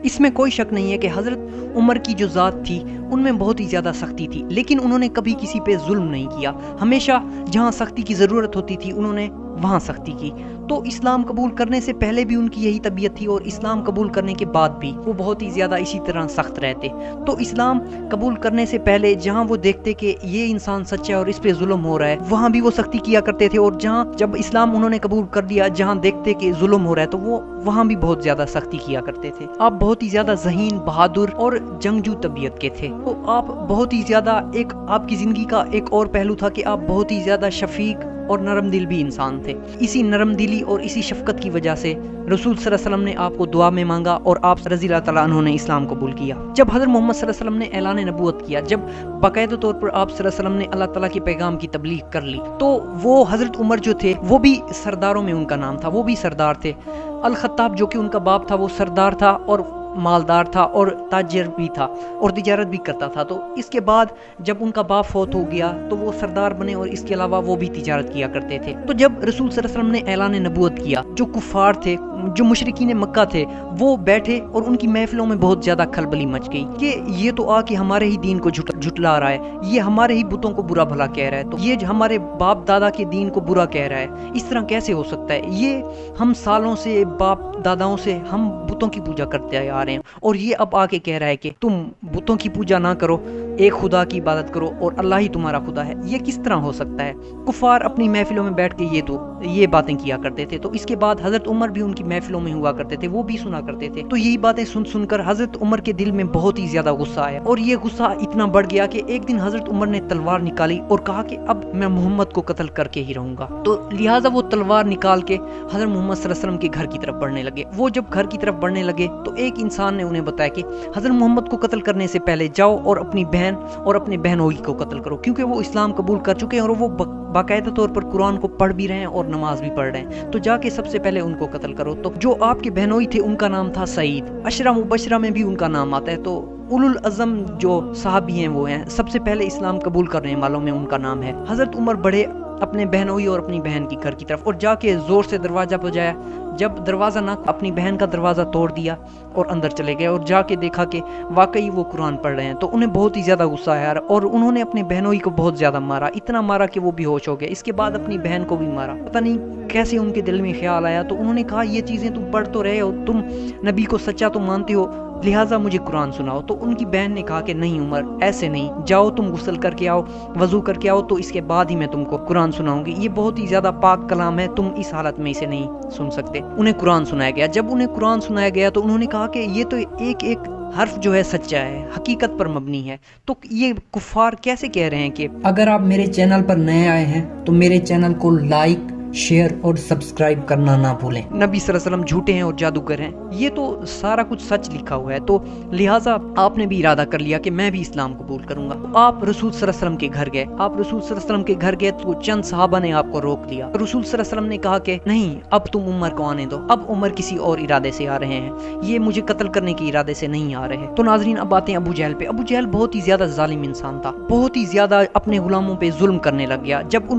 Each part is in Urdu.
اس میں کوئی شک نہیں ہے کہ حضرت عمر کی جو ذات تھی ان میں بہت ہی زیادہ سختی تھی، لیکن انہوں نے کبھی کسی پہ ظلم نہیں کیا، ہمیشہ جہاں سختی کی ضرورت ہوتی تھی انہوں نے وہاں سختی کی۔ تو اسلام قبول کرنے سے پہلے بھی ان کی یہی طبیعت تھی، اور اسلام قبول کرنے کے بعد بھی وہ بہت ہی زیادہ اسی طرح سخت رہتے۔ تو اسلام قبول کرنے سے پہلے جہاں وہ دیکھتے کہ یہ انسان سچا ہے اور اس پہ ظلم ہو رہا ہے، وہاں بھی وہ سختی کیا کرتے تھے، اور جہاں جب اسلام انہوں نے قبول کر لیا، جہاں دیکھتے کہ ظلم ہو رہا ہے تو وہ وہاں بھی بہت زیادہ سختی کیا کرتے تھے۔ آپ بہت ہی زیادہ ذہین، بہادر اور جنگجو طبیعت کے تھے۔ تو آپ بہت ہی زیادہ آپ کی زندگی کا ایک اور پہلو تھا کہ آپ بہت ہی زیادہ شفیق اور نرم دل بھی انسان تھے۔ اسی نرم دلی اور اسی شفقت کی وجہ سے رسول صلی اللہ علیہ وسلم نے آپ کو دعا میں مانگا اور آپ رضی اللہ تعالیٰ عنہ نے اسلام قبول کیا۔ جب حضرت محمد صلی اللہ علیہ وسلم نے اعلان نبوت کیا، جب باقاعدہ طور پر آپ صلی اللہ علیہ وسلم نے اللہ تعالیٰ کے پیغام کی تبلیغ کر لی، تو وہ حضرت عمر جو تھے وہ بھی سرداروں میں ان کا نام تھا، وہ بھی سردار تھے۔ الخطاب جو کہ ان کا باپ تھا وہ سردار تھا اور مالدار تھا اور تاجر بھی تھا اور تجارت بھی کرتا تھا۔ تو اس کے بعد جب ان کا باپ فوت ہو گیا تو وہ سردار بنے، اور اس کے علاوہ وہ بھی تجارت کیا کرتے تھے۔ تو جب رسول صلی اللہ علیہ وسلم نے اعلان نبوت کیا، جو کفار تھے، جو مشرکین مکہ تھے، وہ بیٹھے اور ان کی محفلوں میں بہت زیادہ کھلبلی مچ گئی کہ یہ تو آ کے ہمارے ہی دین کو جھٹلا رہا ہے، یہ ہمارے ہی بتوں کو برا بھلا کہہ رہا ہے، تو یہ ہمارے باپ دادا کے دین کو برا کہہ رہا ہے، اس طرح کیسے ہو سکتا ہے؟ یہ ہم سالوں سے باپ داداؤں سے ہم بتوں کی پوجا کرتے آ رہے ہیں، اور یہ اب آ کے کہہ رہا ہے کہ تم بتوں کی پوجا نہ کرو، ایک خدا کی عبادت کرو اور اللہ ہی تمہارا خدا ہے۔ یہ کس طرح ہو سکتا ہے؟ کفار اپنی محفلوں میں بیٹھ کے یہ باتیں کیا کرتے تھے۔ تو اس کے بعد حضرت عمر بھی ان کی محفلوں میں ہوا کرتے تھے، وہ بھی سنا کرتے تھے۔ تو یہی باتیں سن کر حضرت عمر کے دل میں بہت ہی زیادہ غصہ آیا، اور یہ غصہ اتنا بڑھ گیا کہ ایک دن حضرت عمر نے تلوار نکالی اور کہا کہ اب میں محمد کو قتل کر کے ہی رہوں گا۔ تو لہٰذا وہ تلوار نکال کے حضرت محمد صلی اللہ علیہ وسلم کے گھر کی طرف بڑھنے لگے۔ وہ جب گھر کی طرف بڑھنے لگے تو ایک انسان نے انہیں بتایا کہ حضرت محمد کو قتل کرنے سے پہلے جاؤ اور اپنی بہن اور اپنے بہنوئی کو قتل کرو، کیونکہ وہ اسلام قبول کر چکے ہیں اور وہ باقاعدہ طور پر قرآن کو پڑھ بھی رہے ہیں اور نماز بھی پڑھ رہے ہیں، تو جا کے سب سے پہلے ان کو قتل کرو۔ تو جو آپ کے بہنوئی تھے ان کا نام تھا سعید، عشرہ مبشرہ میں بھی ان کا نام آتا ہے، تو اولو العزم جو صحابی ہیں وہ ہیں، سب سے پہلے اسلام قبول کرنے والوں میں ان کا نام ہے۔ حضرت عمر بڑھے اپنے بہنوئی اور اپنی بہن کی گھر کی طرف اور جا کے زور سے دروازہ بجایا۔ جب دروازہ نہ اپنی بہن کا دروازہ توڑ دیا اور اندر چلے گئے اور جا کے دیکھا کہ واقعی وہ قرآن پڑھ رہے ہیں، تو انہیں بہت ہی زیادہ غصہ آیا اور انہوں نے اپنے بہنوئی کو بہت زیادہ مارا، اتنا مارا کہ وہ بے ہوش ہو گئے۔ اس کے بعد اپنی بہن کو بھی مارا۔ پتہ نہیں کیسے ان کے دل میں خیال آیا، تو انہوں نے کہا یہ چیزیں تم پڑھ تو رہے ہو، تم نبی کو سچا تو مانتے ہو، لہٰذا مجھے قرآن سناؤ۔ تو ان کی بہن نے کہا کہ نہیں عمر، ایسے نہیں، جاؤ تم غسل کر کے آؤ، وضو کر کے آؤ، تو اس کے بعد ہی میں تم کو قرآن سناؤں گی، یہ بہت ہی زیادہ پاک کلام ہے، تم اس حالت میں اسے نہیں سن سکتے۔ انہیں قرآن سنایا گیا۔ جب انہیں قرآن سنایا گیا تو انہوں نے کہا کہ یہ تو ایک حرف جو ہے سچا ہے، حقیقت پر مبنی ہے۔ تو یہ کفار کیسے کہہ رہے ہیں کہ اگر آپ میرے چینل پر نئے آئے ہیں تو میرے چینل کو لائک، شیئر اور سبسکرائب کرنا نہ بھولیں، نبی صلی اللہ علیہ وسلم جھوٹے ہیں اور جادوگر ہیں، یہ تو سارا کچھ سچ لکھا ہوا ہے۔ تو لہٰذا آپ نے بھی ارادہ کر لیا کہ میں بھی اسلام قبول کروں گا۔ آپ رسول صلی اللہ علیہ وسلم کے گھر گئے۔ آپ رسول صلی اللہ علیہ وسلم کے گھر گئے تو چند صحابہ نے آپ کو روک لیا۔ رسول صلی اللہ علیہ وسلم نے کہا کہ نہیں، اب تم عمر کو آنے دو، اب عمر کسی اور ارادے سے آ رہے ہیں، یہ مجھے قتل کرنے کے ارادے سے نہیں آ رہے۔ تو ناظرین اب آتے ہیں ابو جہل پہ۔ ابو جہل بہت ہی زیادہ ظالم انسان تھا، بہت ہی زیادہ اپنے غلاموں پہ ظلم کرنے لگ گیا۔ جب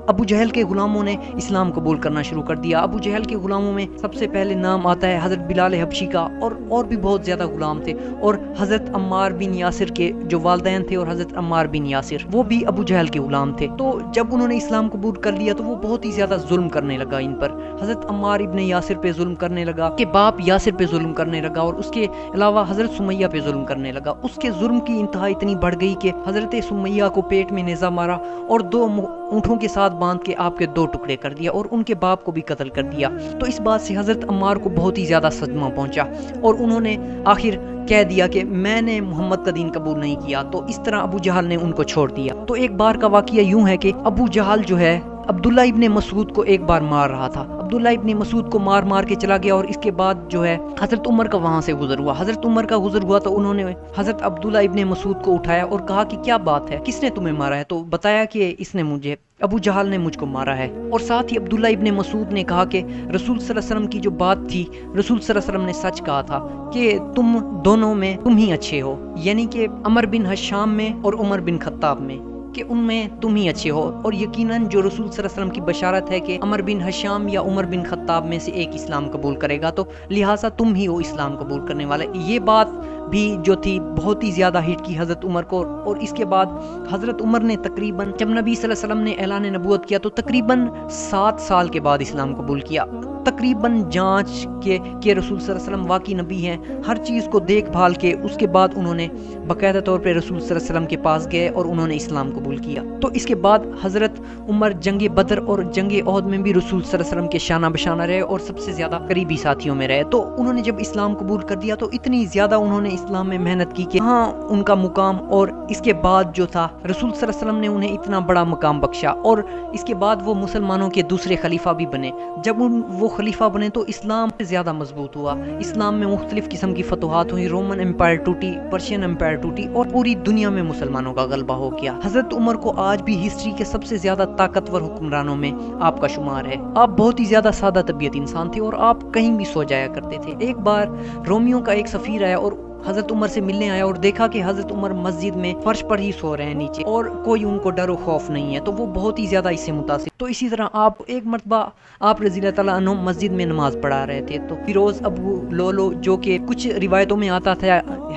ابو جہل کے غلاموں نے اسلام قبول کرنا شروع کر دیا، ابو جہل کے غلاموں میں سب سے پہلے نام آتا ہے حضرت بلال حبشی کا، اور بھی بہت زیادہ غلام تھے، اور حضرت عمار بن یاسر کے جو والدین تھے، اور حضرت عمار بن یاسر وہ بھی ابو جہل کے غلام تھے۔ تو جب انہوں نے اسلام قبول کر لیا تو وہ بہت ہی زیادہ ظلم کرنے لگا ان پر۔ حضرت عمار ابن یاسر پہ ظلم کرنے لگا، کہ باپ یاسر پہ ظلم کرنے لگا، اور اس کے علاوہ حضرت سمیہ پہ ظلم کرنے لگا۔ اس کے ظلم کی انتہا اتنی بڑھ گئی کہ حضرت سمیہ کو پیٹ میں نیزہ مارا اور 2 اونٹوں کے ساتھ باندھ کے آپ کے 2 ٹکڑے کر دیا، اور ان کے باپ کو بھی قتل کر دیا۔ تو اس بات سے حضرت عمار کو بہت ہی زیادہ صدمہ پہنچا، اور انہوں نے آخر کہہ دیا کہ میں نے محمد کا دین قبول نہیں کیا۔ تو اس طرح ابو جہل نے ان کو چھوڑ دیا۔ تو ایک بار کا واقعہ یوں ہے کہ ابو جہل جو ہے عبداللہ ابن مسعود کو ایک بار مار رہا تھا، عبداللہ ابن مسعود کو مار کے چلا گیا، اور اس کے بعد جو ہے حضرت عمر کا وہاں سے گزر ہوا۔ حضرت عمر کا گزر ہوا تو انہوں نے حضرت عبداللہ ابن مسعود کو اٹھایا اور کہا کہ کیا بات ہے، کس نے تمہیں مارا ہے؟ تو بتایا کہ اس نے مجھے، ابو جہل نے مجھ کو مارا ہے۔ اور ساتھ ہی عبداللہ ابن مسعود نے کہا کہ رسول صلی اللہ علیہ وسلم کی جو بات تھی، رسول صلی اللہ علیہ وسلم نے سچ کہا تھا کہ تم دونوں میں تم ہی اچھے ہو، یعنی کہ عمر بن ہشام میں اور عمر بن خطاب میں، کہ ان میں تم ہی اچھے ہو، اور یقیناً جو رسول صلی اللہ علیہ وسلم کی بشارت ہے کہ عمر بن حشام یا عمر بن خطاب میں سے ایک اسلام قبول کرے گا، تو لہٰذا تم ہی ہو اسلام قبول کرنے والے۔ یہ بات بھی جو تھی بہت ہی زیادہ ہٹ کی حضرت عمر کو، اور اس کے بعد حضرت عمر نے تقریباً جب نبی صلی اللہ علیہ وسلم نے اعلان نبوت کیا تو تقریباً 7 سال کے بعد اسلام قبول کیا، تقریباً جانچ کے کہ رسول صلی اللہ علیہ وسلم واقعی نبی ہیں، ہر چیز کو دیکھ بھال کے اس کے بعد انہوں نے باقاعدہ طور پہ رسول صلی اللہ علیہ وسلم کے پاس گئے اور انہوں نے اسلام قبول کیا۔ تو اس کے بعد حضرت عمر جنگ بدر اور جنگ احد میں بھی رسول صلی اللہ علیہ وسلم کے شانہ بشانہ رہے اور سب سے زیادہ قریبی ساتھیوں میں رہے۔ تو انہوں نے جب اسلام قبول کر دیا تو اتنی زیادہ انہوں نے اسلام میں محنت کی کہ ہاں ان کا مقام، اور اس کے بعد جو تھا رسول صلی اللہ علیہ وسلم نے انہیں اتنا بڑا مقام بخشا، اور اس کے بعد وہ مسلمانوں کے دوسرے خلیفہ بھی بنے۔ جب وہ خلیفہ بنے تو اسلام زیادہ مضبوط ہوا، اسلام میں مختلف قسم کی فتوحات ہوئی، رومن امپائر ٹوٹی، پرشین امپائر ٹوٹی، اور پوری دنیا میں مسلمانوں کا غلبہ ہو گیا۔ حضرت عمر کو آج بھی ہسٹری کے سب سے زیادہ طاقتور حکمرانوں میں آپ کا شمار ہے۔ آپ بہت ہی زیادہ سادہ طبیعت انسان تھے اور آپ کہیں بھی سو جایا کرتے تھے۔ ایک بار رومیوں کا ایک سفیر آیا اور حضرت عمر سے ملنے آیا اور دیکھا کہ حضرت عمر مسجد میں فرش پر ہی سو رہے ہیں نیچے، اور کوئی ان کو ڈر و خوف نہیں ہے، تو وہ بہت ہی زیادہ اس سے متاثر۔ تو اسی طرح آپ ایک مرتبہ آپ رضی اللہ تعالیٰ عنہ مسجد میں نماز پڑھا رہے تھے، تو فیروز ابو لولو جو کہ کچھ روایتوں میں آتا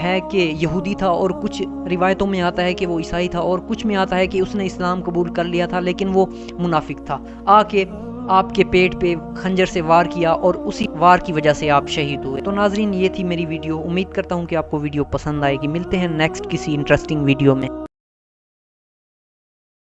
ہے کہ یہودی تھا، اور کچھ روایتوں میں آتا ہے کہ وہ عیسائی تھا، اور کچھ میں آتا ہے کہ اس نے اسلام قبول کر لیا تھا لیکن وہ منافق تھا، آ کے آپ کے پیٹ پہ خنجر سے وار کیا اور اسی وار کی وجہ سے آپ شہید ہوئے۔ تو ناظرین یہ تھی میری ویڈیو، امید کرتا ہوں کہ آپ کو ویڈیو پسند آئے گی۔ ملتے ہیں نیکسٹ کسی انٹرسٹنگ ویڈیو میں۔